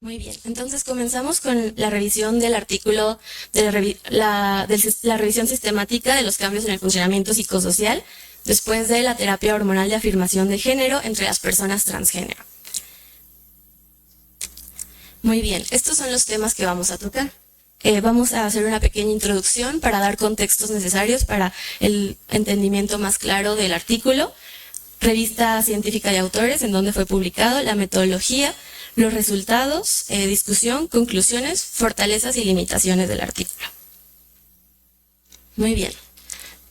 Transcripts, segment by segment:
Muy bien, entonces comenzamos con la revisión del artículo de la revisión sistemática de los cambios en el funcionamiento psicosocial después de la terapia hormonal de afirmación de género entre las personas transgénero. Muy bien, estos son los temas que vamos a tocar. Vamos a hacer una pequeña introducción para dar contextos necesarios para el entendimiento más claro del artículo, revista científica y autores en donde fue publicado, la metodología, los resultados, discusión, conclusiones, fortalezas y limitaciones del artículo. Muy bien.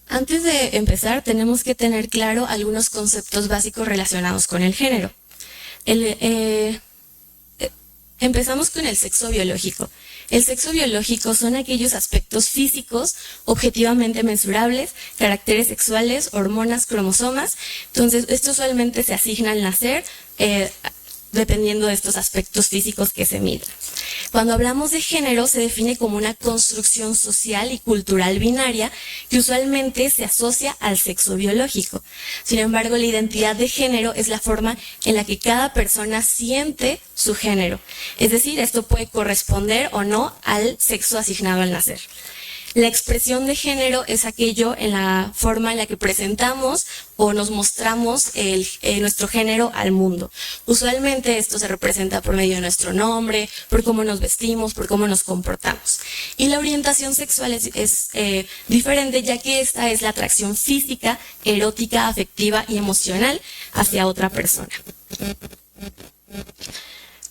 Antes de empezar, tenemos que tener claro algunos conceptos básicos relacionados con el género. Empezamos con el sexo biológico. El sexo biológico son aquellos aspectos físicos objetivamente mensurables, caracteres sexuales, hormonas, cromosomas. Entonces, esto usualmente se asigna al nacer, dependiendo de estos aspectos físicos que se miden. Cuando hablamos de género, se define como una construcción social y cultural binaria que usualmente se asocia al sexo biológico. Sin embargo, la identidad de género es la forma en la que cada persona siente su género. Es decir, esto puede corresponder o no al sexo asignado al nacer. La expresión de género es aquello en la forma en la que presentamos o nos mostramos nuestro género al mundo. Usualmente esto se representa por medio de nuestro nombre, por cómo nos vestimos, por cómo nos comportamos. Y la orientación sexual es diferente, ya que esta es la atracción física, erótica, afectiva y emocional hacia otra persona.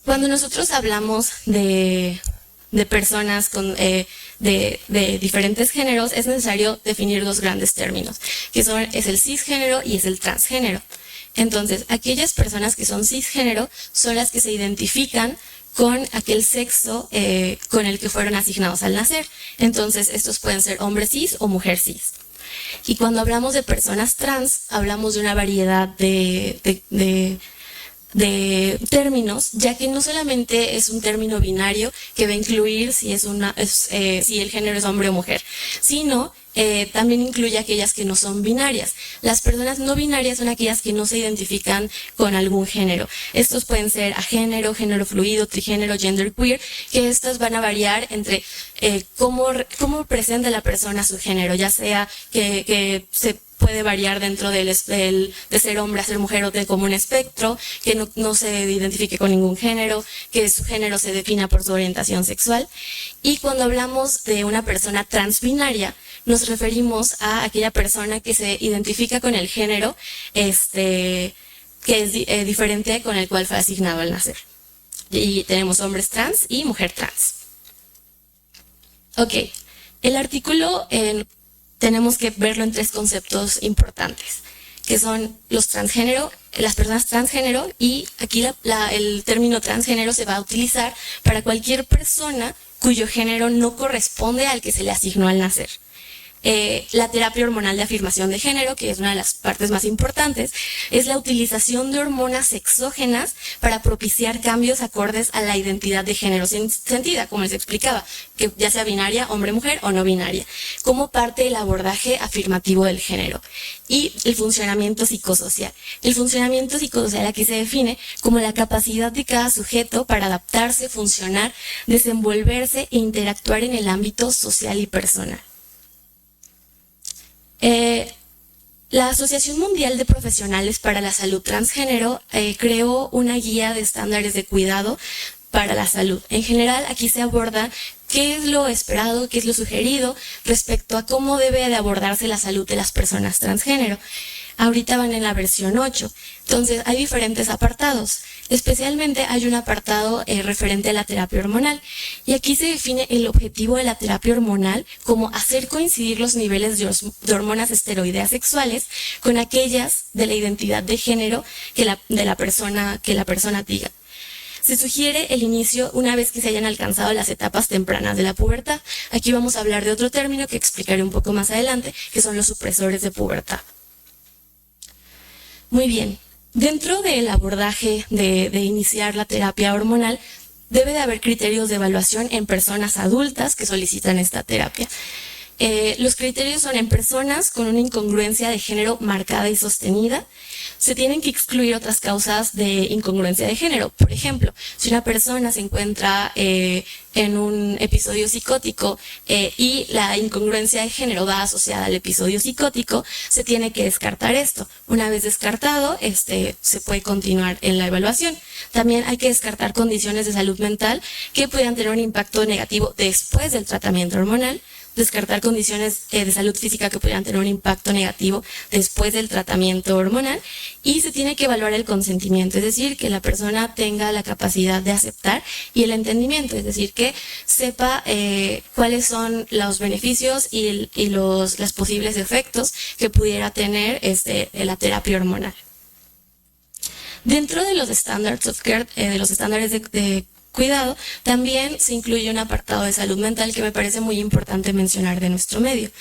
Cuando nosotros hablamos de personas de diferentes géneros, es necesario definir dos grandes términos, que es el cisgénero y es el transgénero. Entonces, aquellas personas que son cisgénero son las que se identifican con aquel sexo con el que fueron asignados al nacer. Entonces, estos pueden ser hombre cis o mujer cis. Y cuando hablamos de personas trans, hablamos de una variedad de términos, ya que no solamente es un término binario que va a incluir si el género es hombre o mujer, sino también incluye aquellas que no son binarias. Las personas no binarias son aquellas que no se identifican con algún género. Estos pueden ser agénero, género fluido, trigénero, genderqueer, que estas van a variar entre cómo presenta la persona su género, ya sea que se puede variar dentro de ser hombre a ser mujer o como un espectro, que no se identifique con ningún género, que su género se defina por su orientación sexual. Y cuando hablamos de una persona transbinaria, nos referimos a aquella persona que se identifica con el género que es diferente con el cual fue asignado al nacer. Y tenemos hombres trans y mujer trans. Ok, el artículo tenemos que verlo en tres conceptos importantes, que son los transgénero, las personas transgénero, y aquí el término transgénero se va a utilizar para cualquier persona cuyo género no corresponde al que se le asignó al nacer. La terapia hormonal de afirmación de género, que es una de las partes más importantes, es la utilización de hormonas exógenas para propiciar cambios acordes a la identidad de género sentida, como les explicaba, que ya sea binaria, hombre-mujer o no binaria, como parte del abordaje afirmativo del género. Y el funcionamiento psicosocial. El funcionamiento psicosocial aquí se define como la capacidad de cada sujeto para adaptarse, funcionar, desenvolverse e interactuar en el ámbito social y personal. La Asociación Mundial de Profesionales para la Salud Transgénero creó una guía de estándares de cuidado para la salud. En general, aquí se aborda qué es lo esperado, qué es lo sugerido respecto a cómo debe de abordarse la salud de las personas transgénero. Ahorita van en la versión 8. Entonces, hay diferentes apartados. Especialmente hay un apartado referente a la terapia hormonal. Y aquí se define el objetivo de la terapia hormonal como hacer coincidir los niveles de hormonas esteroideas sexuales con aquellas de la identidad de género que la persona diga. Se sugiere el inicio una vez que se hayan alcanzado las etapas tempranas de la pubertad. Aquí vamos a hablar de otro término que explicaré un poco más adelante, que son los supresores de pubertad. Muy bien, dentro del abordaje de iniciar la terapia hormonal, debe de haber criterios de evaluación en personas adultas que solicitan esta terapia. Los criterios son en personas con una incongruencia de género marcada y sostenida, se tienen que excluir otras causas de incongruencia de género. Por ejemplo, si una persona se encuentra en un episodio psicótico y la incongruencia de género va asociada al episodio psicótico, se tiene que descartar esto. Una vez descartado, se puede continuar en la evaluación. También hay que descartar condiciones de salud mental que pudieran tener un impacto negativo después del tratamiento hormonal, descartar condiciones de salud física que pudieran tener un impacto negativo después del tratamiento hormonal, y se tiene que evaluar el consentimiento, es decir, que la persona tenga la capacidad de aceptar y el entendimiento, es decir, que sepa cuáles son los beneficios y los posibles efectos que pudiera tener la terapia hormonal. Dentro de los standards of care, de los estándares de cuidado, también se incluye un apartado de salud mental que me parece muy importante mencionar de nuestro medio.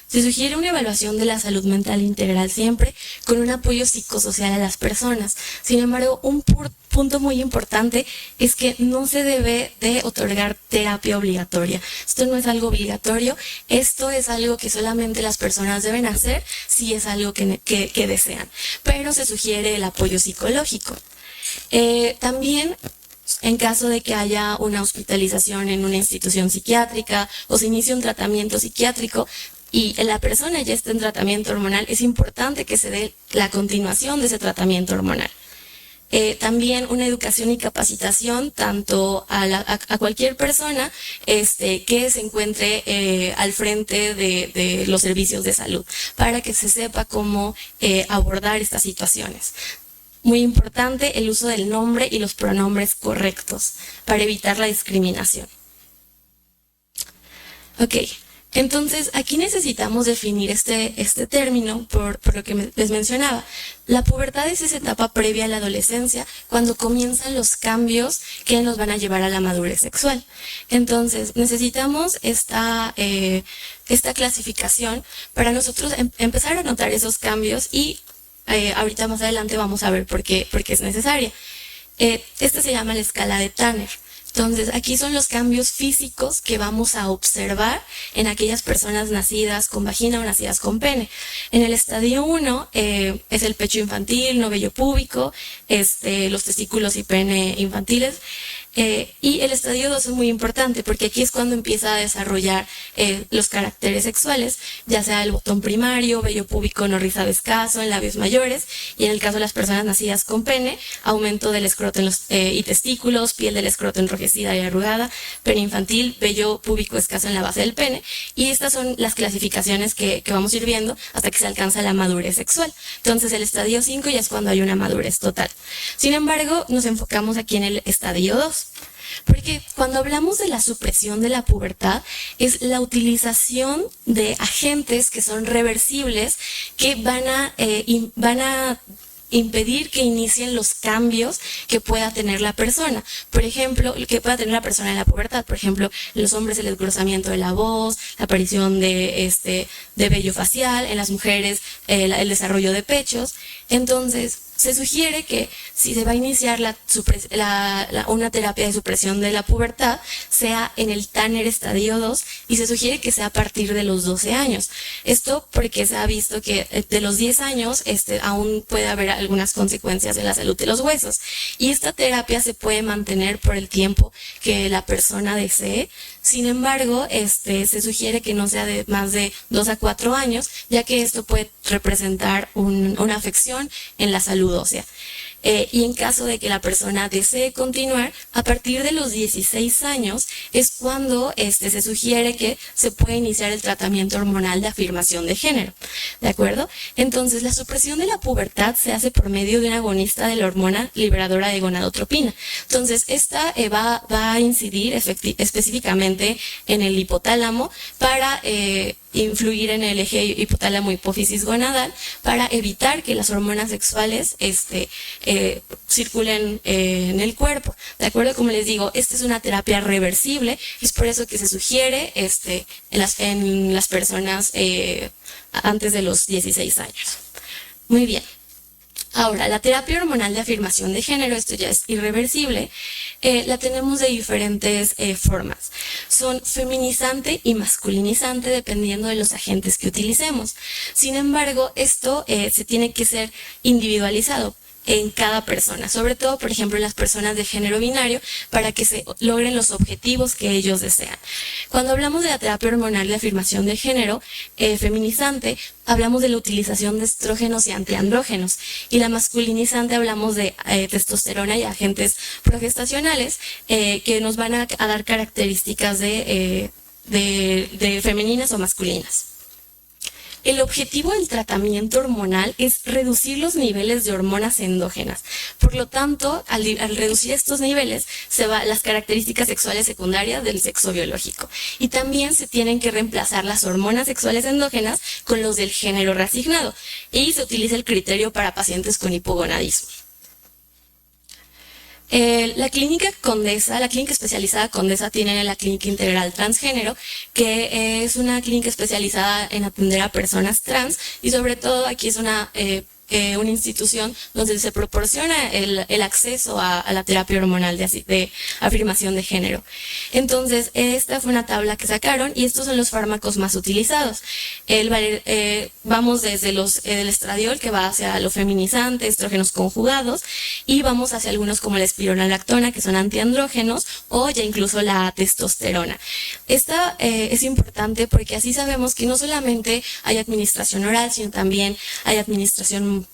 Se sugiere una evaluación de la salud mental integral siempre con un apoyo psicosocial a las personas. Sin embargo, un punto muy importante es que no se debe de otorgar terapia obligatoria. Esto no es algo obligatorio, esto es algo que solamente las personas deben hacer si es algo que desean. Pero se sugiere el apoyo psicológico. También, en caso de que haya una hospitalización en una institución psiquiátrica o se inicie un tratamiento psiquiátrico y la persona ya está en tratamiento hormonal, es importante que se dé la continuación de ese tratamiento hormonal. También una educación y capacitación tanto a cualquier persona que se encuentre al frente de los servicios de salud, para que se sepa cómo abordar estas situaciones. Muy importante el uso del nombre y los pronombres correctos para evitar la discriminación. Ok, entonces aquí necesitamos definir este término por lo que les mencionaba. La pubertad es esa etapa previa a la adolescencia cuando comienzan los cambios que nos van a llevar a la madurez sexual. Entonces necesitamos esta clasificación para nosotros empezar a notar esos cambios y ahorita más adelante vamos a ver por qué es necesaria. Esta se llama la escala de Tanner. Entonces, aquí son los cambios físicos que vamos a observar en aquellas personas nacidas con vagina o nacidas con pene. En el estadio 1 es el pecho infantil, no vello púbico, los testículos y pene infantiles. Y el estadio 2 es muy importante porque aquí es cuando empieza a desarrollar los caracteres sexuales, ya sea el botón primario, vello púbico no rizado escaso en labios mayores, y en el caso de las personas nacidas con pene, aumento del escroto y testículos, piel del escroto enrojecida y arrugada, pene infantil, vello púbico escaso en la base del pene, y estas son las clasificaciones que vamos a ir viendo hasta que se alcanza la madurez sexual. Entonces el estadio 5 ya es cuando hay una madurez total. Sin embargo, nos enfocamos aquí en el estadio 2. Porque cuando hablamos de la supresión de la pubertad, es la utilización de agentes que son reversibles, que van a impedir que inicien los cambios que pueda tener la persona. Por ejemplo, que pueda tener la persona en la pubertad. Por ejemplo, en los hombres el engrosamiento de la voz, la aparición de vello facial, en las mujeres el desarrollo de pechos. Entonces, se sugiere que si se va a iniciar una terapia de supresión de la pubertad, sea en el Tanner estadio 2, y se sugiere que sea a partir de los 12 años. Esto porque se ha visto que de los 10 años aún puede haber algunas consecuencias en la salud de los huesos. Y esta terapia se puede mantener por el tiempo que la persona desee. Sin embargo, se sugiere que no sea de más de 2 a 4 años, ya que esto puede representar una afección en la salud ósea. Y en caso de que la persona desee continuar, a partir de los 16 años es cuando se sugiere que se puede iniciar el tratamiento hormonal de afirmación de género. ¿De acuerdo? Entonces, la supresión de la pubertad se hace por medio de un agonista de la hormona liberadora de gonadotropina. Entonces, esta va a incidir específicamente en el hipotálamo para influir en el eje hipotálamo-hipófisis gonadal para evitar que las hormonas sexuales circulen en el cuerpo. ¿De acuerdo? Como les digo, esta es una terapia reversible y es por eso que se sugiere en las personas antes de los 16 años. Muy bien. Ahora, la terapia hormonal de afirmación de género, esto ya es irreversible, la tenemos de diferentes formas. Son feminizante y masculinizante dependiendo de los agentes que utilicemos. Sin embargo, esto se tiene que ser individualizado en cada persona, sobre todo, por ejemplo, en las personas de género binario, para que se logren los objetivos que ellos desean. Cuando hablamos de la terapia hormonal de afirmación de género feminizante, hablamos de la utilización de estrógenos y antiandrógenos, y la masculinizante hablamos de testosterona y agentes progestacionales que nos van a dar características de femeninas o masculinas. El objetivo del tratamiento hormonal es reducir los niveles de hormonas endógenas. Por lo tanto, al reducir estos niveles, se van las características sexuales secundarias del sexo biológico. Y también se tienen que reemplazar las hormonas sexuales endógenas con los del género reasignado. Y se utiliza el criterio para pacientes con hipogonadismo. La clínica Condesa, la clínica especializada Condesa, tiene la clínica integral transgénero, que es una clínica especializada en atender a personas trans, y sobre todo aquí es una institución donde se proporciona el acceso a la terapia hormonal de afirmación de género. Entonces, esta fue una tabla que sacaron y estos son los fármacos más utilizados. Vamos desde el estradiol, que va hacia lo feminizante, estrógenos conjugados, y vamos hacia algunos como la espironolactona, que son antiandrógenos, o ya incluso la testosterona. Esta es importante porque así sabemos que no solamente hay administración oral, sino también hay administración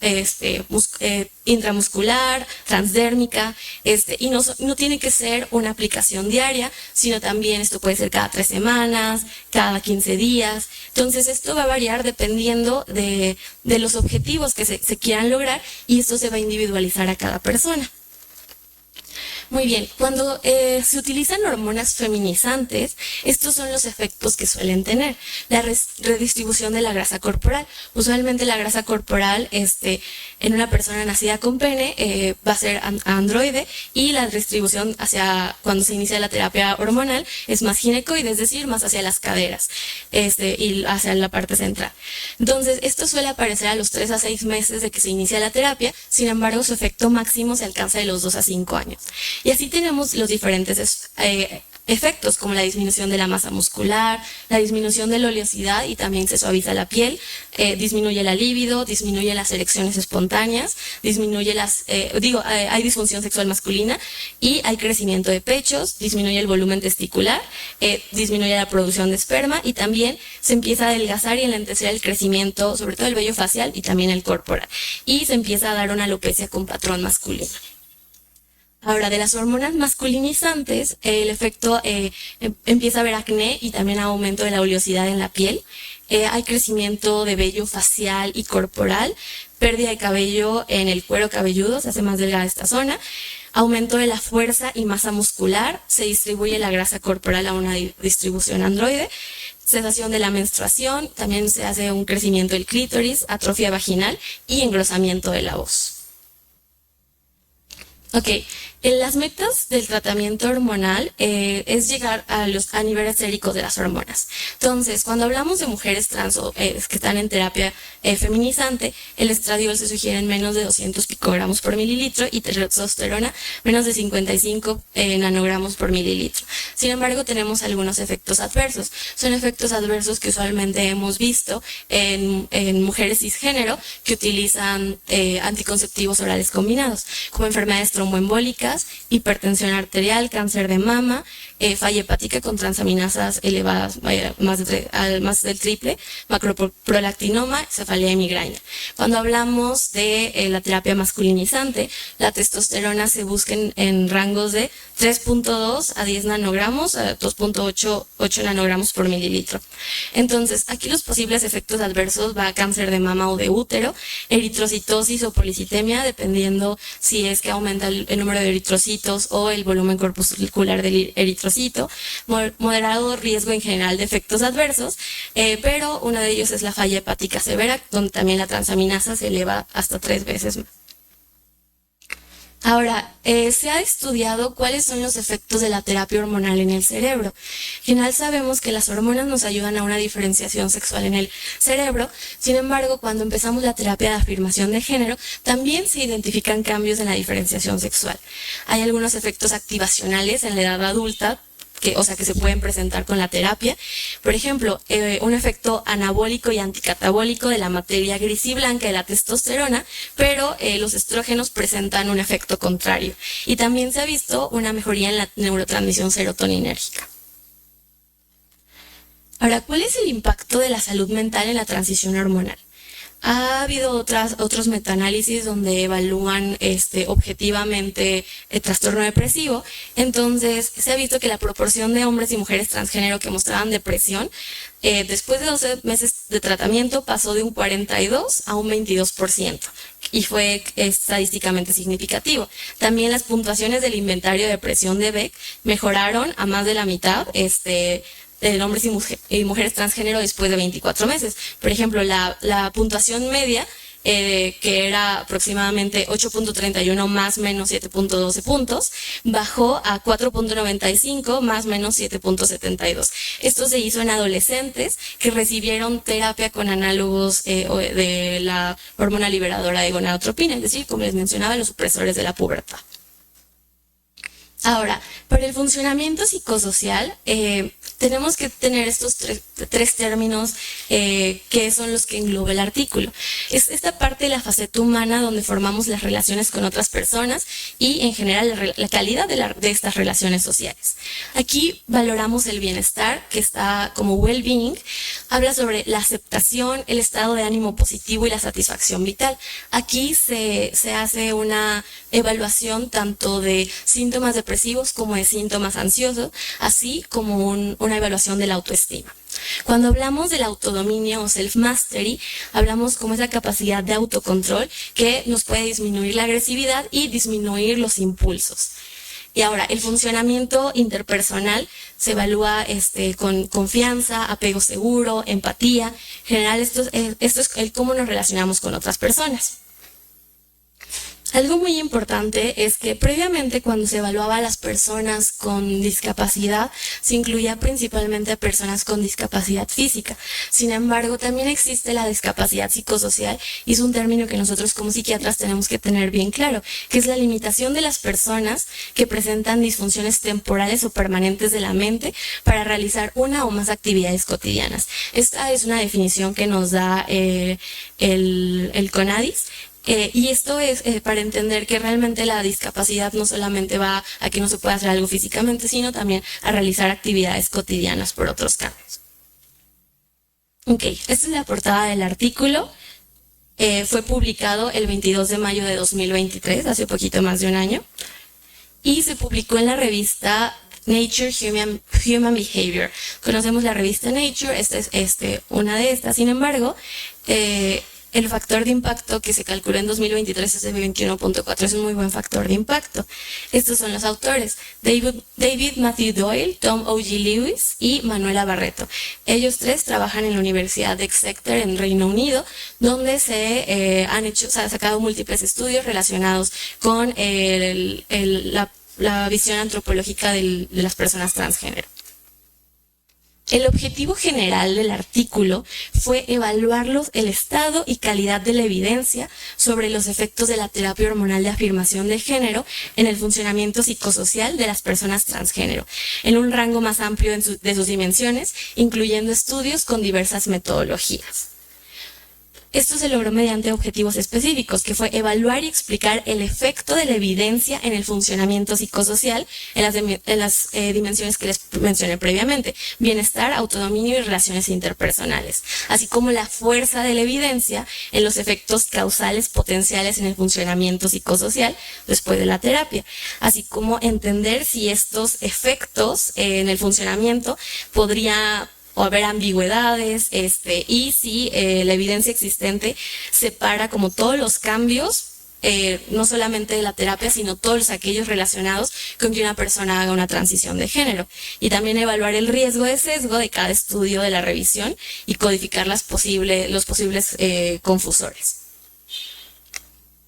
intramuscular, transdérmica, y no tiene que ser una aplicación diaria, sino también esto puede ser cada 3 semanas, cada 15 días. Entonces esto va a variar dependiendo de los objetivos que se quieran lograr, y esto se va a individualizar a cada persona. Muy bien, cuando se utilizan hormonas feminizantes, estos son los efectos que suelen tener. La redistribución de la grasa corporal. Usualmente la grasa corporal en una persona nacida con pene va a ser androide, y la distribución hacia cuando se inicia la terapia hormonal es más ginecoide, es decir, más hacia las caderas y hacia la parte central. Entonces, esto suele aparecer a los 3 a 6 meses de que se inicia la terapia. Sin embargo, su efecto máximo se alcanza de los 2 a 5 años. Y así tenemos los diferentes efectos, como la disminución de la masa muscular, la disminución de la oleosidad, y también se suaviza la piel, disminuye la libido, disminuye las erecciones espontáneas, disminuye hay disfunción sexual masculina, y hay crecimiento de pechos, disminuye el volumen testicular, disminuye la producción de esperma, y también se empieza a adelgazar y enlentecer el crecimiento, sobre todo el vello facial y también el corporal, y se empieza a dar una alopecia con patrón masculino. Ahora, de las hormonas masculinizantes, el efecto empieza a haber acné y también aumento de la oleosidad en la piel. Hay crecimiento de vello facial y corporal, pérdida de cabello en el cuero cabelludo, se hace más delgada esta zona, aumento de la fuerza y masa muscular, se distribuye la grasa corporal a una distribución androide, cesación de la menstruación, también se hace un crecimiento del clítoris, atrofia vaginal y engrosamiento de la voz. Ok, en las metas del tratamiento hormonal es llegar a niveles séricos de las hormonas. Entonces, cuando hablamos de mujeres trans que están en terapia feminizante, el estradiol se sugiere en menos de 200 picogramos por mililitro y testosterona menos de 55 nanogramos por mililitro. Sin embargo, tenemos algunos efectos adversos. Son efectos adversos que usualmente hemos visto en mujeres cisgénero que utilizan anticonceptivos orales combinados, como enfermedades tromboembólicas, hipertensión arterial, cáncer de mama, falla hepática con transaminasas elevadas, más del triple, macroprolactinoma, cefalea y migraña. Cuando hablamos de la terapia masculinizante, la testosterona se busca en rangos de 3.2 a 10 nanogramos, a 2.8 nanogramos por mililitro. Entonces, aquí los posibles efectos adversos va a cáncer de mama o de útero, eritrocitosis o policitemia, dependiendo si es que aumenta el número de eritrocitos o el volumen corpuscular del eritrocito, moderado riesgo en general de efectos adversos, pero uno de ellos es la falla hepática severa, donde también la transaminasa se eleva hasta 3 veces más. Ahora, se ha estudiado cuáles son los efectos de la terapia hormonal en el cerebro. En general sabemos que las hormonas nos ayudan a una diferenciación sexual en el cerebro. Sin embargo, cuando empezamos la terapia de afirmación de género, también se identifican cambios en la diferenciación sexual. Hay algunos efectos activacionales en la edad adulta, que se pueden presentar con la terapia. Por ejemplo, un efecto anabólico y anticatabólico de la materia gris y blanca de la testosterona, pero los estrógenos presentan un efecto contrario. Y también se ha visto una mejoría en la neurotransmisión serotoninérgica. Ahora, ¿cuál es el impacto de la salud mental en la transición hormonal? Ha habido otros metaanálisis donde evalúan objetivamente el trastorno depresivo. Entonces, se ha visto que la proporción de hombres y mujeres transgénero que mostraban depresión después de 12 meses de tratamiento pasó de un 42 a un 22%. Y fue estadísticamente significativo. También las puntuaciones del inventario de depresión de Beck mejoraron a más de la mitad de hombres y mujeres transgénero después de 24 meses. Por ejemplo, la puntuación media, que era aproximadamente 8.31 más menos 7.12 puntos, bajó a 4.95 más menos 7.72. Esto se hizo en adolescentes que recibieron terapia con análogos de la hormona liberadora de gonadotropina, es decir, como les mencionaba, los supresores de la pubertad. Ahora, para el funcionamiento psicosocial, tenemos que tener estos tres términos que son los que engloba el artículo. Es esta parte de la faceta humana donde formamos las relaciones con otras personas y en general la calidad de estas relaciones sociales. Aquí valoramos el bienestar, que está como well-being, habla sobre la aceptación, el estado de ánimo positivo y la satisfacción vital. Aquí se hace una evaluación tanto de síntomas depresivos como de síntomas ansiosos, así como una evaluación de la autoestima. Cuando hablamos del autodominio o self-mastery, hablamos como esa capacidad de autocontrol que nos puede disminuir la agresividad y disminuir los impulsos. Y ahora, el funcionamiento interpersonal se evalúa con confianza, apego seguro, empatía. En general, esto es el cómo nos relacionamos con otras personas. Algo muy importante es que previamente cuando se evaluaba a las personas con discapacidad, se incluía principalmente a personas con discapacidad física. Sin embargo, también existe la discapacidad psicosocial y es un término que nosotros como psiquiatras tenemos que tener bien claro, que es la limitación de las personas que presentan disfunciones temporales o permanentes de la mente para realizar una o más actividades cotidianas. Esta es una definición que nos da el CONADIS. Y esto es para entender que realmente la discapacidad no solamente va a que no se pueda hacer algo físicamente, sino también a realizar actividades cotidianas por otros cambios. Ok, esta es la portada del artículo. Fue publicado el 22 de mayo de 2023, hace poquito más de un año. Y se publicó en la revista Nature Human Behavior. Conocemos la revista Nature, esta es una de estas. Sin embargo, el factor de impacto que se calculó en 2023 es de 21.4, es un muy buen factor de impacto. Estos son los autores: David Matthew Doyle, Tom O.G. Lewis y Manuela Barreto. Ellos tres trabajan en la Universidad de Exeter en Reino Unido, donde se han sacado múltiples estudios relacionados con la visión antropológica de las personas transgénero. El objetivo general del artículo fue evaluar el estado y calidad de la evidencia sobre los efectos de la terapia hormonal de afirmación de género en el funcionamiento psicosocial de las personas transgénero, en un rango más amplio de sus dimensiones, incluyendo estudios con diversas metodologías. Esto se logró mediante objetivos específicos, que fue evaluar y explicar el efecto de la evidencia en el funcionamiento psicosocial en las dimensiones que les mencioné previamente: bienestar, autodominio y relaciones interpersonales, así como la fuerza de la evidencia en los efectos causales potenciales en el funcionamiento psicosocial después de la terapia, así como entender si estos efectos en el funcionamiento podría o haber ambigüedades, y si la evidencia existente separa como todos los cambios, no solamente de la terapia, sino todos aquellos relacionados con que una persona haga una transición de género. Y también evaluar el riesgo de sesgo de cada estudio de la revisión y codificar los posibles confusores.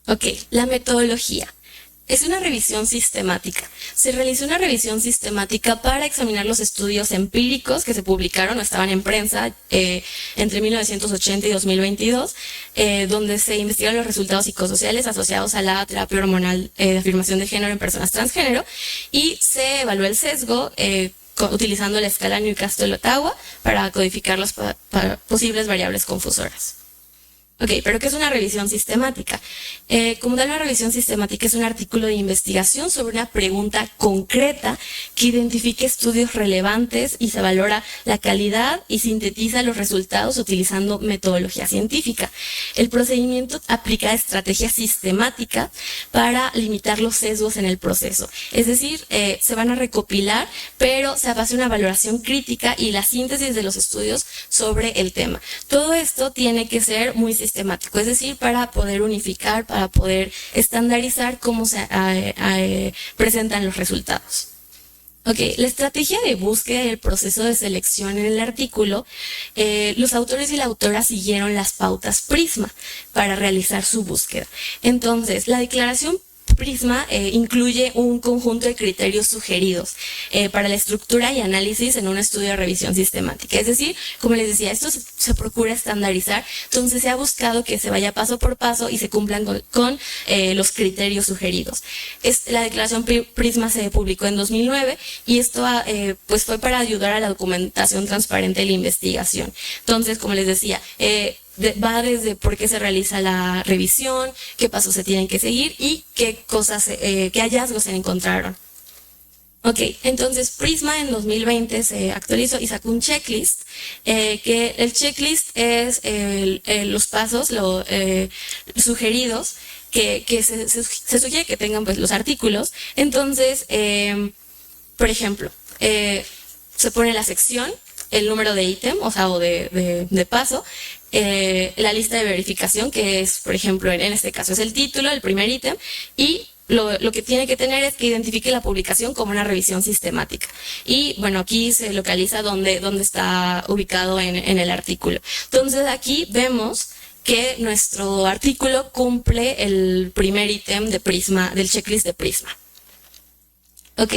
Ok, la metodología. Es una revisión sistemática. Se realizó una revisión sistemática para examinar los estudios empíricos que se publicaron o estaban en prensa entre 1980 y 2022, donde se investigaron los resultados psicosociales asociados a la terapia hormonal de afirmación de género en personas transgénero, y se evaluó el sesgo utilizando la escala Newcastle-Ottawa para codificar las posibles variables confusoras. Ok, pero ¿qué es una revisión sistemática? Como tal, una revisión sistemática es un artículo de investigación sobre una pregunta concreta que identifique estudios relevantes y se valora la calidad y sintetiza los resultados utilizando metodología científica. El procedimiento aplica estrategias sistemáticas para limitar los sesgos en el proceso. Es decir, se van a recopilar, pero se hace una valoración crítica y la síntesis de los estudios sobre el tema. Todo esto tiene que ser muy sistemático, es decir, para poder unificar, para poder estandarizar cómo se presentan los resultados. Ok, la estrategia de búsqueda y el proceso de selección en el artículo, los autores y la autora siguieron las pautas PRISMA para realizar su búsqueda. Entonces, la declaración PRISMA incluye un conjunto de criterios sugeridos para la estructura y análisis en un estudio de revisión sistemática. Es decir, como les decía, esto se procura estandarizar, entonces se ha buscado que se vaya paso por paso y se cumplan con los criterios sugeridos. La declaración PRISMA se publicó en 2009 y esto pues fue para ayudar a la documentación transparente de la investigación. Entonces, como les decía, va desde por qué se realiza la revisión, qué pasos se tienen que seguir y qué hallazgos se encontraron. Ok, entonces PRISMA en 2020 se actualizó y sacó un checklist, que el checklist es los pasos sugeridos que se sugiere que tengan pues los artículos. Entonces, por ejemplo, se pone la sección, el número de ítem, o sea, o de paso, la lista de verificación, que es, por ejemplo, en este caso es el título, el primer ítem, y lo que tiene que tener es que identifique la publicación como una revisión sistemática. Y bueno, aquí se localiza dónde está ubicado en el artículo. Entonces aquí vemos que nuestro artículo cumple el primer ítem de PRISMA, del checklist de PRISMA. Ok.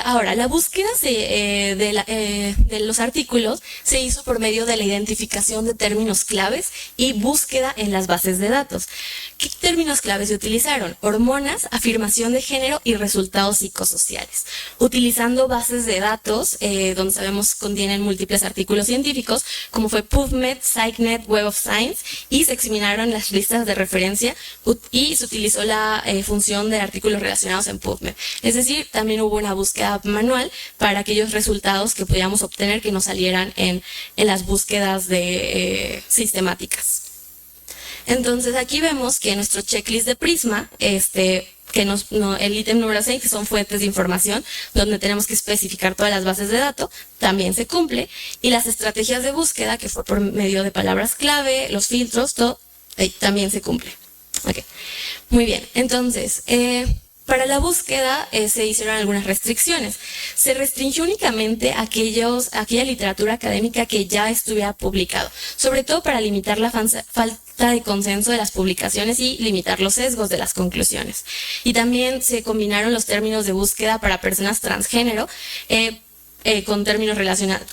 Ahora, la búsqueda de los artículos se hizo por medio de la identificación de términos claves y búsqueda en las bases de datos. ¿Qué términos claves se utilizaron? Hormonas, afirmación de género y resultados psicosociales. Utilizando bases de datos, donde sabemos contienen múltiples artículos científicos, como fue PubMed, PsycNet, Web of Science, y se examinaron las listas de referencia y se utilizó la función de artículos relacionados en PubMed. Es decir, también hubo una búsqueda manual para aquellos resultados que podíamos obtener que nos salieran en las búsquedas sistemáticas. Entonces aquí vemos que nuestro checklist de PRISMA, el ítem número 6, que son fuentes de información, donde tenemos que especificar todas las bases de datos, también se cumple, y las estrategias de búsqueda, que fue por medio de palabras clave, los filtros, todo, también se cumple. Okay. Muy bien, entonces, para la búsqueda se hicieron algunas restricciones. Se restringió únicamente aquella literatura académica que ya estuviera publicado, sobre todo para limitar la falta de consenso de las publicaciones y limitar los sesgos de las conclusiones. Y también se combinaron los términos de búsqueda para personas transgénero con términos relacionados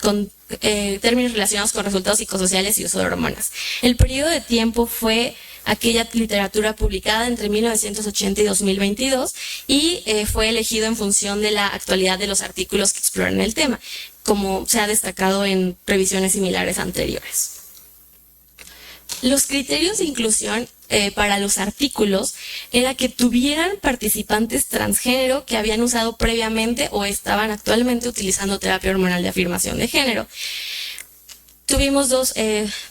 con resultados psicosociales y uso de hormonas. El periodo de tiempo fue aquella literatura publicada entre 1980 y 2022 y fue elegido en función de la actualidad de los artículos que exploran el tema, como se ha destacado en revisiones similares anteriores. Los criterios de inclusión para los artículos era que tuvieran participantes transgénero que habían usado previamente o estaban actualmente utilizando terapia hormonal de afirmación de género. Tuvimos dos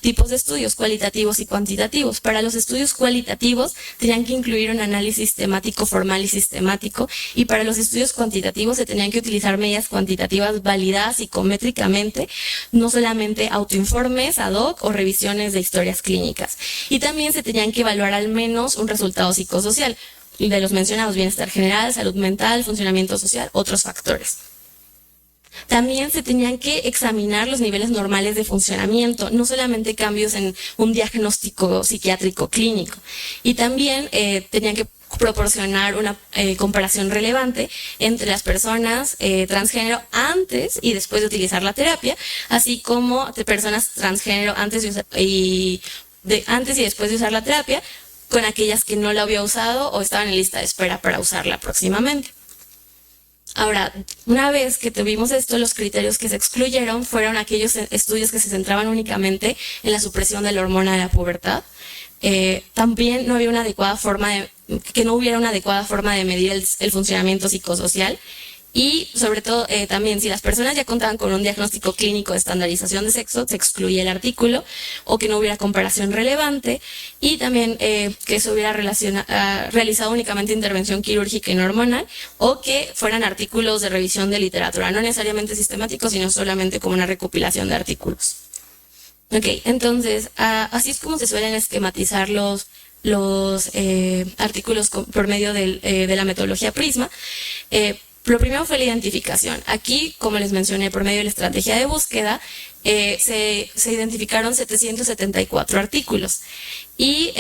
tipos de estudios, cualitativos y cuantitativos. Para los estudios cualitativos tenían que incluir un análisis temático formal y sistemático, y para los estudios cuantitativos se tenían que utilizar medidas cuantitativas validadas psicométricamente, no solamente autoinformes ad hoc o revisiones de historias clínicas. Y también se tenían que evaluar al menos un resultado psicosocial, de los mencionados: bienestar general, salud mental, funcionamiento social, otros factores. También se tenían que examinar los niveles normales de funcionamiento, no solamente cambios en un diagnóstico psiquiátrico clínico. Y también tenían que proporcionar una comparación relevante entre las personas transgénero antes y después de utilizar la terapia, así como de personas transgénero antes y después de usar la terapia, con aquellas que no la había usado o estaban en lista de espera para usarla próximamente. Ahora, una vez que tuvimos esto, los criterios que se excluyeron fueron aquellos estudios que se centraban únicamente en la supresión de la hormona de la pubertad. También no había una adecuada forma que no hubiera una adecuada forma de medir el funcionamiento psicosocial. Y sobre todo, también, si las personas ya contaban con un diagnóstico clínico de estandarización de sexo, se excluye el artículo, o que no hubiera comparación relevante, y también que se hubiera realizado únicamente intervención quirúrgica y no hormonal, o que fueran artículos de revisión de literatura, no necesariamente sistemáticos, sino solamente como una recopilación de artículos. Ok, entonces, así es como se suelen esquematizar los artículos por medio de la metodología Prisma. Lo primero fue la identificación. Aquí, como les mencioné, por medio de la estrategia de búsqueda, se identificaron 774 artículos y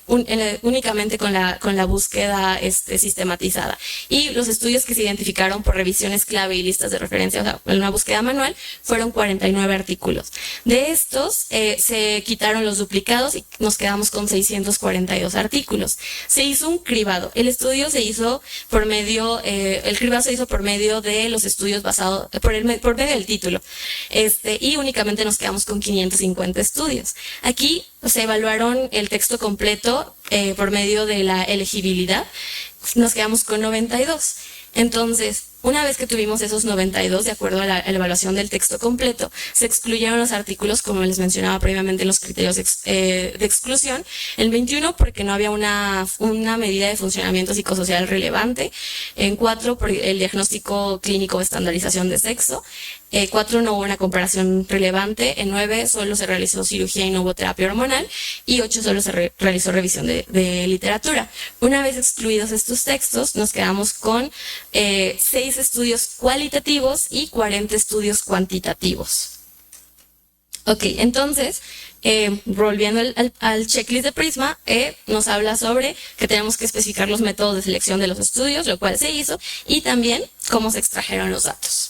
únicamente con la búsqueda sistematizada. Y los estudios que se identificaron por revisiones clave y listas de referencia, o sea, en una búsqueda manual, fueron 49 artículos. De estos, se quitaron los duplicados y nos quedamos con 642 artículos. Se hizo un cribado. El estudio se hizo por medio, el cribado se hizo por medio de los estudios basados, por medio del título. Y únicamente nos quedamos con 550 estudios. Aquí se evaluaron el texto completo por medio de la elegibilidad. Nos quedamos con 92. Entonces, una vez que tuvimos esos 92, de acuerdo a la evaluación del texto completo, se excluyeron los artículos, como les mencionaba previamente en los criterios de exclusión. El 21, porque no había una medida de funcionamiento psicosocial relevante. En 4, por el diagnóstico clínico de estandarización de sexo. 4, no hubo una comparación relevante. En 9, solo se realizó cirugía y no hubo terapia hormonal. Y 8, solo se realizó revisión de literatura. Una vez excluidos estos textos, nos quedamos con 6 estudios cualitativos y 40 estudios cuantitativos. Ok, entonces, volviendo al checklist de Prisma, nos habla sobre que tenemos que especificar los métodos de selección de los estudios, lo cual se hizo, y también cómo se extrajeron los datos.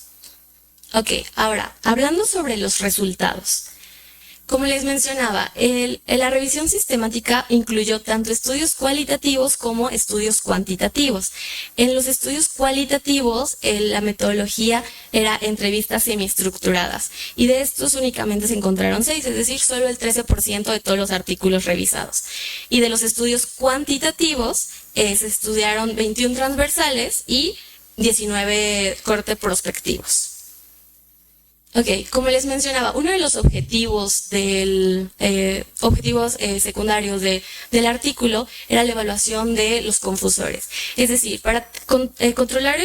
Ok, ahora, hablando sobre los resultados. Como les mencionaba, la revisión sistemática incluyó tanto estudios cualitativos como estudios cuantitativos. En los estudios cualitativos, la metodología era entrevistas semiestructuradas, y de estos únicamente se encontraron 6, es decir, solo el 13% de todos los artículos revisados. Y de los estudios cuantitativos, se estudiaron 21 transversales y 19 corte prospectivos. Ok, como les mencionaba, uno de los objetivos secundarios del artículo era la evaluación de los confusores. Es decir, para controlar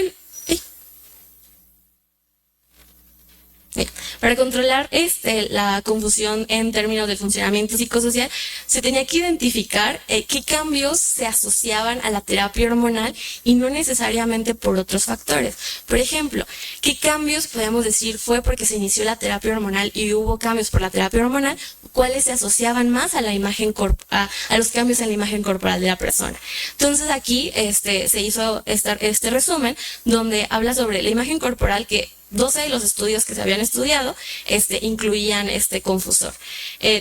la confusión en términos del funcionamiento psicosocial, se tenía que identificar qué cambios se asociaban a la terapia hormonal y no necesariamente por otros factores. Por ejemplo, ¿qué cambios podemos decir fue porque se inició la terapia hormonal y hubo cambios por la terapia hormonal? ¿Cuáles se asociaban más a la imagen a los cambios en la imagen corporal de la persona? Entonces aquí se hizo este resumen donde habla sobre la imagen corporal, que 12 de los estudios que se habían estudiado incluían este confusor.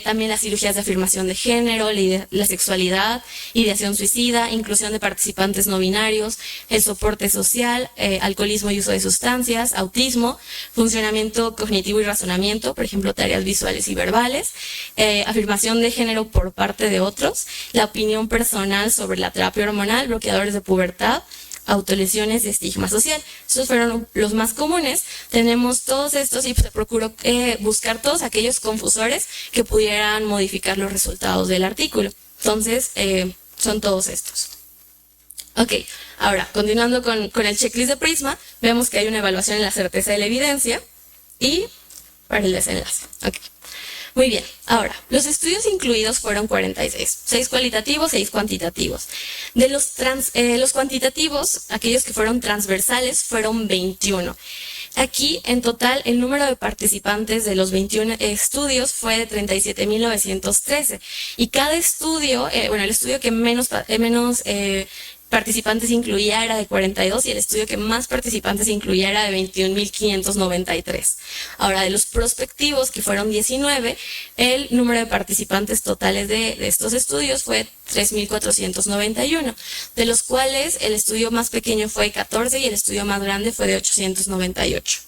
También las cirugías de afirmación de género, la sexualidad, ideación suicida, inclusión de participantes no binarios, el soporte social, alcoholismo y uso de sustancias, autismo, funcionamiento cognitivo y razonamiento, por ejemplo, tareas visuales y verbales, afirmación de género por parte de otros, la opinión personal sobre la terapia hormonal, bloqueadores de pubertad, autolesiones y estigma social. Esos fueron los más comunes. Tenemos todos estos y se procuró buscar todos aquellos confusores que pudieran modificar los resultados del artículo. Entonces, son todos estos. Ok, ahora, continuando con el checklist de Prisma, vemos que hay una evaluación en la certeza de la evidencia y para el desenlace. Ok. Muy bien, ahora, los estudios incluidos fueron 46, 6 cualitativos, 6 cuantitativos. De los cuantitativos, aquellos que fueron transversales, fueron 21. Aquí, en total, el número de participantes de los 21 estudios fue de 37.913 y cada estudio, el estudio que menos participantes incluía era de 42 y el estudio que más participantes incluía era de 21.593. Ahora, de los prospectivos, que fueron 19, el número de participantes totales de estos estudios fue 3.491, de los cuales el estudio más pequeño fue 14 y el estudio más grande fue de 898.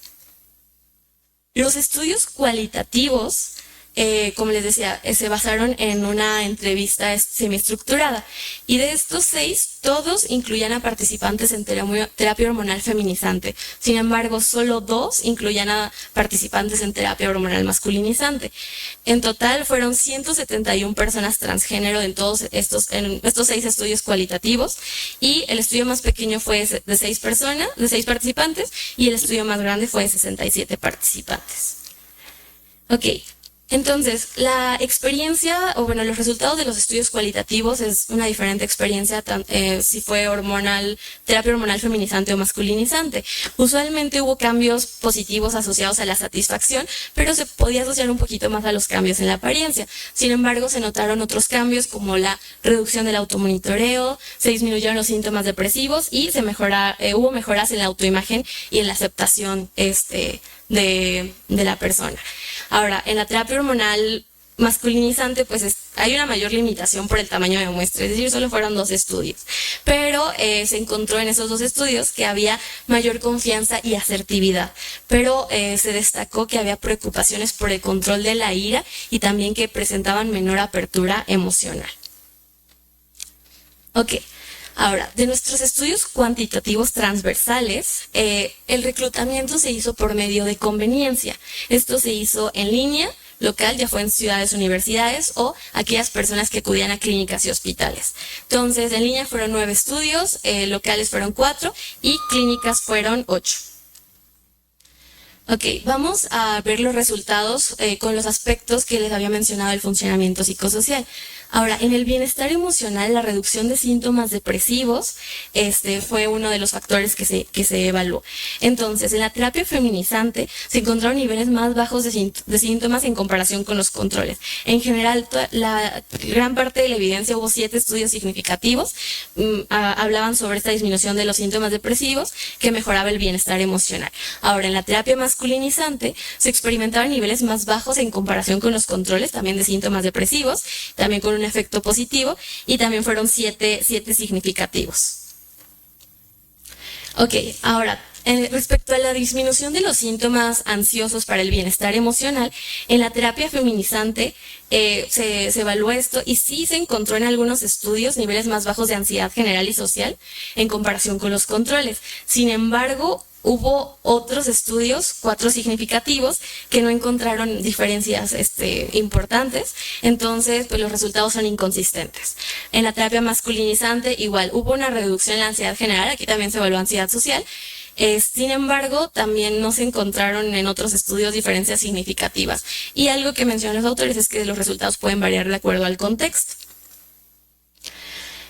Los estudios cualitativos, como les decía, se basaron en una entrevista semiestructurada y de estos 6, todos incluían a participantes en terapia hormonal feminizante. Sin embargo, solo 2 incluían a participantes en terapia hormonal masculinizante. En total fueron 171 personas transgénero en estos 6 estudios cualitativos y el estudio más pequeño fue de 6 participantes y el estudio más grande fue de 67 participantes. Ok. Entonces, la experiencia, los resultados de los estudios cualitativos es una diferente experiencia, si fue terapia hormonal feminizante o masculinizante. Usualmente hubo cambios positivos asociados a la satisfacción, pero se podía asociar un poquito más a los cambios en la apariencia. Sin embargo, se notaron otros cambios como la reducción del automonitoreo, se disminuyeron los síntomas depresivos y hubo mejoras en la autoimagen y en la aceptación de la persona. Ahora, en la terapia hormonal masculinizante, pues hay una mayor limitación por el tamaño de muestra, es decir, solo fueron 2 estudios, pero se encontró en esos 2 estudios que había mayor confianza y asertividad, pero se destacó que había preocupaciones por el control de la ira y también que presentaban menor apertura emocional. Ok. Ahora, de nuestros estudios cuantitativos transversales, el reclutamiento se hizo por medio de conveniencia. Esto se hizo en línea, local, ya fue en ciudades, universidades o aquellas personas que acudían a clínicas y hospitales. Entonces, en línea fueron 9 estudios, locales fueron 4 y clínicas fueron 8. Ok, vamos a ver los resultados con los aspectos que les había mencionado del funcionamiento psicosocial. Ahora, en el bienestar emocional, la reducción de síntomas depresivos fue uno de los factores que se evaluó. Entonces, en la terapia feminizante se encontraron niveles más bajos de síntomas en comparación con los controles. En general, la gran parte de la evidencia, hubo 7 estudios significativos, hablaban sobre esta disminución de los síntomas depresivos que mejoraba el bienestar emocional. Ahora, en la terapia masculinizante se experimentaban niveles más bajos en comparación con los controles, también de síntomas depresivos, también con un efecto positivo, y también fueron 7 significativos. Ok, ahora, respecto a la disminución de los síntomas ansiosos para el bienestar emocional, en la terapia feminizante se evaluó esto y sí se encontró en algunos estudios niveles más bajos de ansiedad general y social en comparación con los controles. Sin embargo, hubo otros estudios, 4 significativos, que no encontraron diferencias importantes, entonces pues los resultados son inconsistentes. En la terapia masculinizante igual hubo una reducción en la ansiedad general, aquí también se evaluó ansiedad social, sin embargo también no se encontraron en otros estudios diferencias significativas. Y algo que mencionan los autores es que los resultados pueden variar de acuerdo al contexto.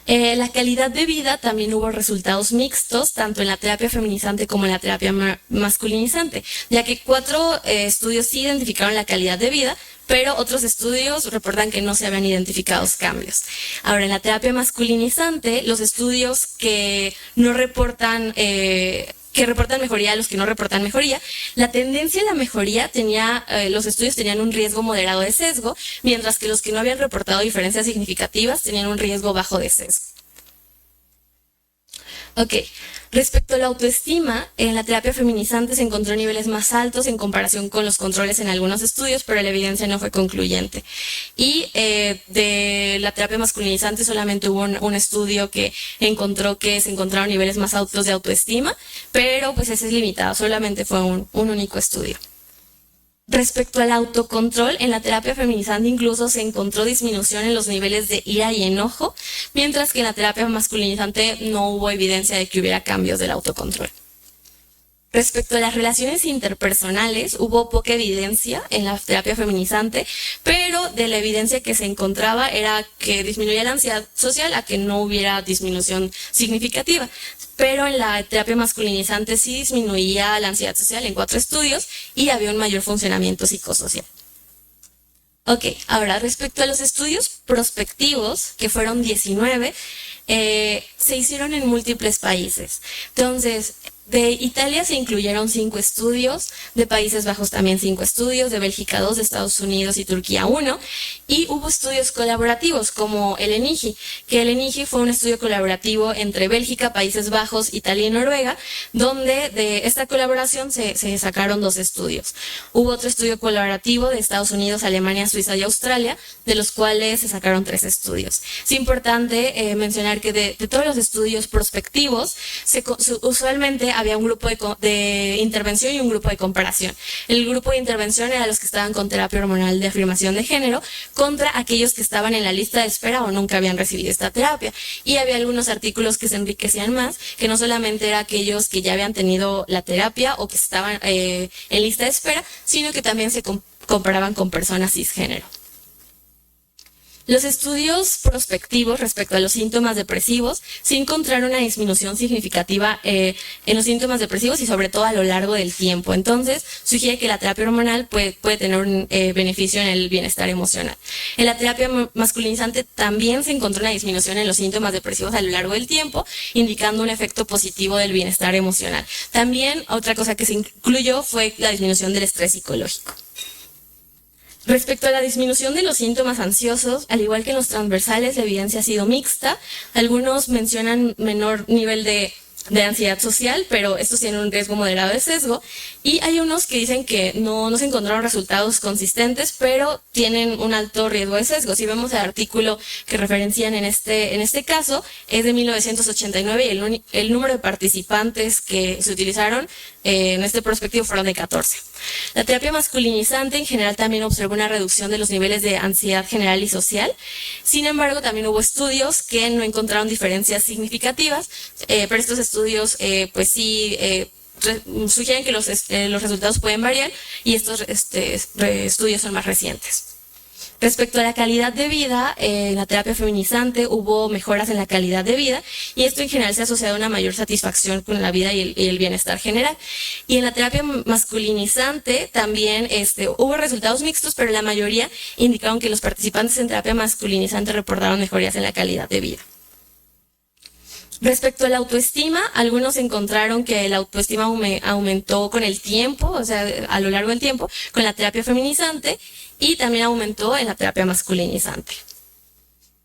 La calidad de vida también hubo resultados mixtos, tanto en la terapia feminizante como en la terapia masculinizante, ya que 4 estudios sí identificaron la calidad de vida, pero otros estudios reportan que no se habían identificado cambios. Ahora, en la terapia masculinizante, los estudios que no reportan que reportan mejoría a los que no reportan mejoría, la tendencia a la mejoría los estudios tenían un riesgo moderado de sesgo, mientras que los que no habían reportado diferencias significativas tenían un riesgo bajo de sesgo. Ok, respecto a la autoestima, en la terapia feminizante se encontró niveles más altos en comparación con los controles en algunos estudios, pero la evidencia no fue concluyente. Y de la terapia masculinizante solamente hubo un estudio que encontró que se encontraron niveles más altos de autoestima, pero pues ese es limitado, solamente fue un único estudio. Respecto al autocontrol, en la terapia feminizante incluso se encontró disminución en los niveles de ira y enojo, mientras que en la terapia masculinizante no hubo evidencia de que hubiera cambios del autocontrol. Respecto a las relaciones interpersonales, hubo poca evidencia en la terapia feminizante, pero de la evidencia que se encontraba era que disminuía la ansiedad social a que no hubiera disminución significativa. Pero en la terapia masculinizante sí disminuía la ansiedad social en 4 estudios y había un mayor funcionamiento psicosocial. Ok, ahora respecto a los estudios prospectivos, que fueron 19, se hicieron en múltiples países. Entonces, de Italia se incluyeron 5 estudios, de Países Bajos también 5 estudios, de Bélgica 2, de Estados Unidos y Turquía 1, y hubo estudios colaborativos como el ENIGI, que el ENIGI fue un estudio colaborativo entre Bélgica, Países Bajos, Italia y Noruega, donde de esta colaboración se sacaron 2 estudios. Hubo otro estudio colaborativo de Estados Unidos, Alemania, Suiza y Australia, de los cuales se sacaron 3 estudios. Es importante mencionar que de todos los estudios prospectivos, usualmente había un grupo de intervención y un grupo de comparación. El grupo de intervención era los que estaban con terapia hormonal de afirmación de género contra aquellos que estaban en la lista de espera o nunca habían recibido esta terapia. Y había algunos artículos que se enriquecían más, que no solamente eran aquellos que ya habían tenido la terapia o que estaban en lista de espera, sino que también se comparaban con personas cisgénero. Los estudios prospectivos respecto a los síntomas depresivos sí encontraron una disminución significativa en los síntomas depresivos y sobre todo a lo largo del tiempo. Entonces, sugiere que la terapia hormonal puede tener un beneficio en el bienestar emocional. En la terapia masculinizante también se encontró una disminución en los síntomas depresivos a lo largo del tiempo, indicando un efecto positivo del bienestar emocional. También otra cosa que se incluyó fue la disminución del estrés psicológico. Respecto a la disminución de los síntomas ansiosos, al igual que en los transversales, la evidencia ha sido mixta. Algunos mencionan menor nivel de ansiedad social, pero estos tienen un riesgo moderado de sesgo. Y hay unos que dicen que no se encontraron resultados consistentes, pero tienen un alto riesgo de sesgo. Si vemos el artículo que referencian en este caso, es de 1989 y el número de participantes que se utilizaron en este prospectivo fueron de 14. La terapia masculinizante en general también observó una reducción de los niveles de ansiedad general y social. Sin embargo, también hubo estudios que no encontraron diferencias significativas, pero estos estudios pues sí sugieren que los resultados pueden variar y estos estudios son más recientes. Respecto a la calidad de vida, en la terapia feminizante hubo mejoras en la calidad de vida y esto en general se ha asociado a una mayor satisfacción con la vida y el bienestar general. Y en la terapia masculinizante también hubo resultados mixtos, pero la mayoría indicaron que los participantes en terapia masculinizante reportaron mejorías en la calidad de vida. Respecto a la autoestima, algunos encontraron que la autoestima aumentó con el tiempo, o sea, a lo largo del tiempo, con la terapia feminizante y también aumentó en la terapia masculinizante.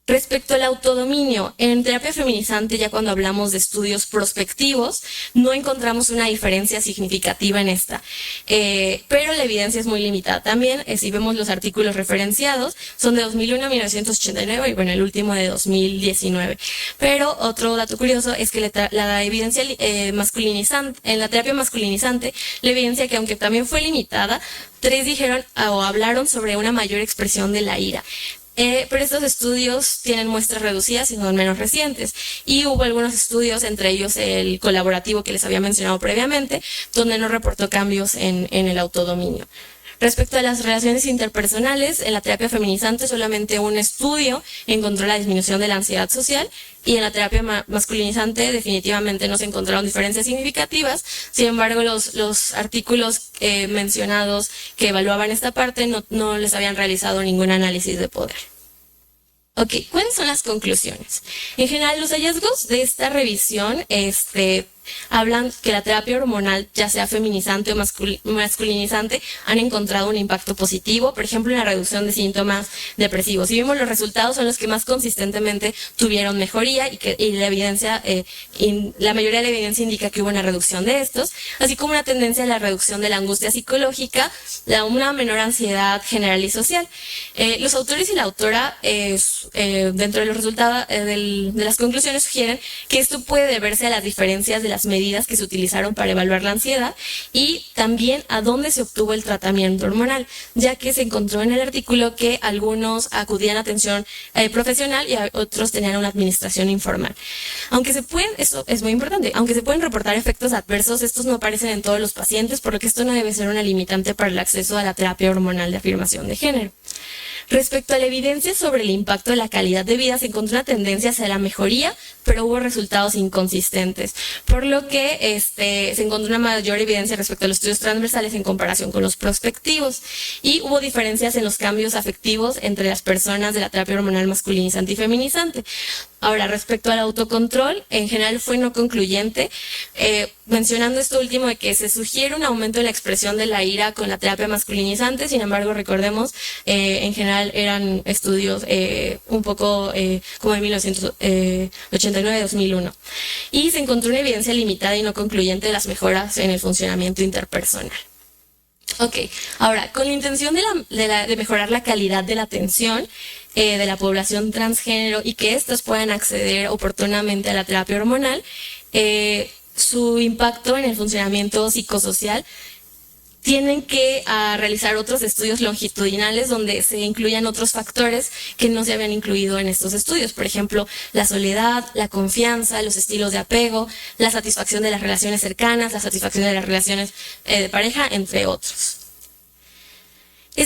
Respecto al autodominio, en terapia feminizante, ya cuando hablamos de estudios prospectivos, no encontramos una diferencia significativa en esta, pero la evidencia es muy limitada. También, si vemos los artículos referenciados, son de 2001 a 1989 y bueno, el último de 2019. Pero otro dato curioso es que la evidencia masculinizante, en la terapia masculinizante, la evidencia que aunque también fue limitada, 3 dijeron o hablaron sobre una mayor expresión de la ira. Pero estos estudios tienen muestras reducidas y son menos recientes. Y hubo algunos estudios, entre ellos el colaborativo que les había mencionado previamente, donde no reportó cambios en el autodominio. Respecto a las relaciones interpersonales, en la terapia feminizante solamente un estudio encontró la disminución de la ansiedad social y en la terapia masculinizante definitivamente no se encontraron diferencias significativas. Sin embargo, los artículos mencionados que evaluaban esta parte no les habían realizado ningún análisis de poder. Ok, ¿cuáles son las conclusiones? En general, los hallazgos de esta revisión hablan que la terapia hormonal, ya sea feminizante o masculinizante, han encontrado un impacto positivo, por ejemplo, en la reducción de síntomas depresivos. Si vemos los resultados, son los que más consistentemente tuvieron mejoría y la evidencia, la mayoría de la evidencia indica que hubo una reducción de estos, así como una tendencia a la reducción de la angustia psicológica, una menor ansiedad general y social. Los autores y la autora, dentro de los resultados de las conclusiones, sugieren que esto puede deberse a las diferencias de las medidas que se utilizaron para evaluar la ansiedad y también a dónde se obtuvo el tratamiento hormonal, ya que se encontró en el artículo que algunos acudían a atención profesional y otros tenían una administración informal. Aunque se pueden, eso es muy importante, aunque se pueden reportar efectos adversos, estos no aparecen en todos los pacientes, por lo que esto no debe ser una limitante para el acceso a la terapia hormonal de afirmación de género. Respecto a la evidencia sobre el impacto de la calidad de vida, se encontró una tendencia hacia la mejoría, pero hubo resultados inconsistentes, por lo que se encontró una mayor evidencia respecto a los estudios transversales en comparación con los prospectivos, y hubo diferencias en los cambios afectivos entre las personas de la terapia hormonal masculinizante y feminizante. Ahora, respecto al autocontrol, en general fue no concluyente, mencionando esto último de que se sugiere un aumento de la expresión de la ira con la terapia masculinizante. Sin embargo, recordemos, en general eran estudios un poco como en 1989-2001. Y se encontró una evidencia limitada y no concluyente de las mejoras en el funcionamiento interpersonal. Ok, ahora, con la intención de mejorar la calidad de la atención de la población transgénero y que éstas puedan acceder oportunamente a la terapia hormonal, su impacto en el funcionamiento psicosocial, tienen que realizar otros estudios longitudinales donde se incluyan otros factores que no se habían incluido en estos estudios. Por ejemplo, la soledad, la confianza, los estilos de apego, la satisfacción de las relaciones cercanas, la satisfacción de las relaciones de pareja, entre otros. En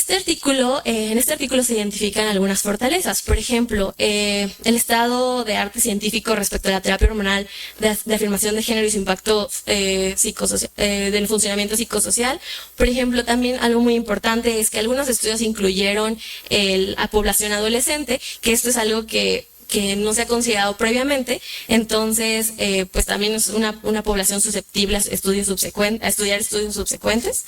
este artículo se identifican algunas fortalezas. Por ejemplo, el estado de arte científico respecto a la terapia hormonal de afirmación de género y su impacto del funcionamiento psicosocial. Por ejemplo, también algo muy importante es que algunos estudios incluyeron a población adolescente, que esto es algo que no se ha considerado previamente, entonces pues también es una población susceptible a estudiar estudios subsecuentes.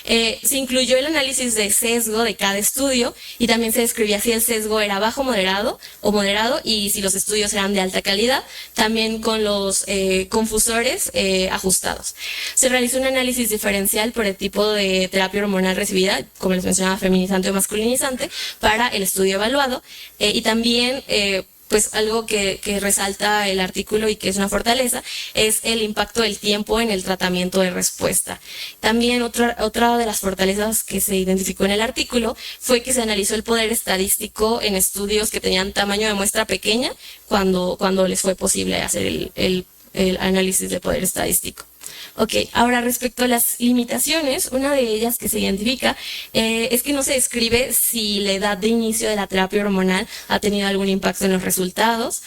Se incluyó el análisis de sesgo de cada estudio y también se describía si el sesgo era bajo, moderado o moderado y si los estudios eran de alta calidad, también con los confusores ajustados. Se realizó un análisis diferencial por el tipo de terapia hormonal recibida, como les mencionaba, feminizante o masculinizante, para el estudio evaluado y también pues algo que resalta el artículo y que es una fortaleza es el impacto del tiempo en el tratamiento de respuesta. También otra de las fortalezas que se identificó en el artículo fue que se analizó el poder estadístico en estudios que tenían tamaño de muestra pequeña cuando les fue posible hacer el análisis de poder estadístico. Ok, ahora respecto a las limitaciones, una de ellas que se identifica es que no se describe si la edad de inicio de la terapia hormonal ha tenido algún impacto en los resultados.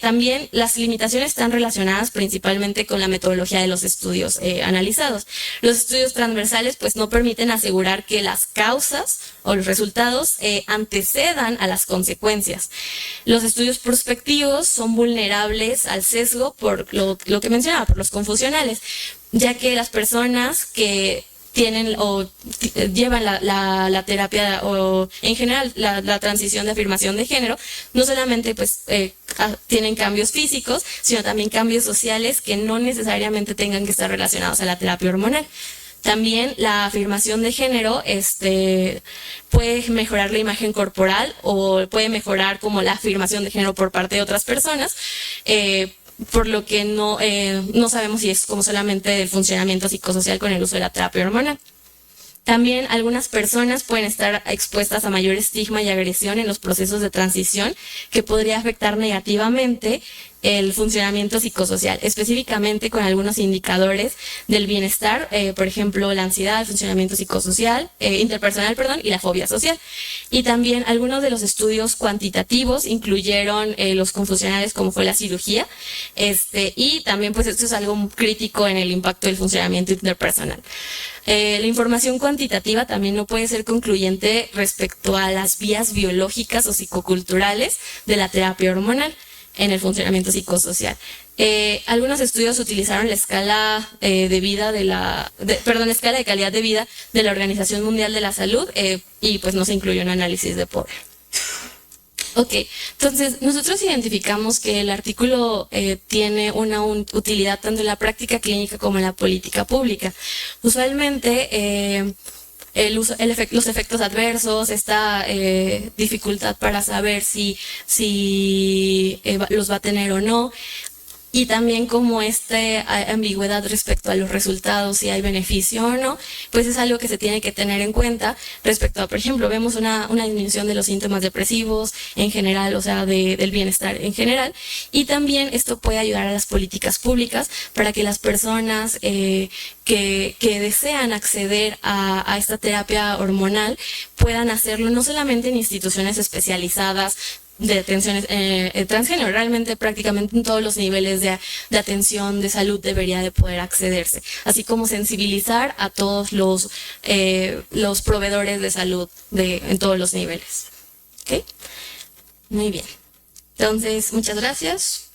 También las limitaciones están relacionadas principalmente con la metodología de los estudios analizados. Los estudios transversales pues no permiten asegurar que las causas o los resultados antecedan a las consecuencias. Los estudios prospectivos son vulnerables al sesgo por lo que mencionaba, por los confusionales, ya que las personas que tienen o llevan la terapia o en general la transición de afirmación de género, no solamente pues tienen cambios físicos, sino también cambios sociales que no necesariamente tengan que estar relacionados a la terapia hormonal. También la afirmación de género puede mejorar la imagen corporal o puede mejorar como la afirmación de género por parte de otras personas, por lo que no sabemos si es como solamente el funcionamiento psicosocial con el uso de la terapia hormonal. También algunas personas pueden estar expuestas a mayor estigma y agresión en los procesos de transición que podría afectar negativamente el funcionamiento psicosocial, específicamente con algunos indicadores del bienestar, por ejemplo, la ansiedad, el funcionamiento psicosocial, interpersonal, y la fobia social. Y también algunos de los estudios cuantitativos incluyeron los confusionales como fue la cirugía, y también pues esto es algo crítico en el impacto del funcionamiento interpersonal. La información cuantitativa también no puede ser concluyente respecto a las vías biológicas o psicoculturales de la terapia hormonal en el funcionamiento psicosocial. Algunos estudios utilizaron la escala la escala de calidad de vida de la Organización Mundial de la Salud y pues no se incluyó un análisis de poder. Ok, entonces nosotros identificamos que el artículo tiene una utilidad tanto en la práctica clínica como en la política pública. Usualmente los efectos adversos, esta dificultad para saber si los va a tener o no, y también como ambigüedad respecto a los resultados, si hay beneficio o no, pues es algo que se tiene que tener en cuenta respecto a, por ejemplo, vemos una disminución de los síntomas depresivos en general, o sea, del bienestar en general, y también esto puede ayudar a las políticas públicas para que las personas que desean acceder a esta terapia hormonal puedan hacerlo no solamente en instituciones especializadas de atención transgénero, realmente prácticamente en todos los niveles de atención de salud debería de poder accederse, así como sensibilizar a todos los proveedores de salud en todos los niveles. ¿Okay? Muy bien. Entonces, muchas gracias.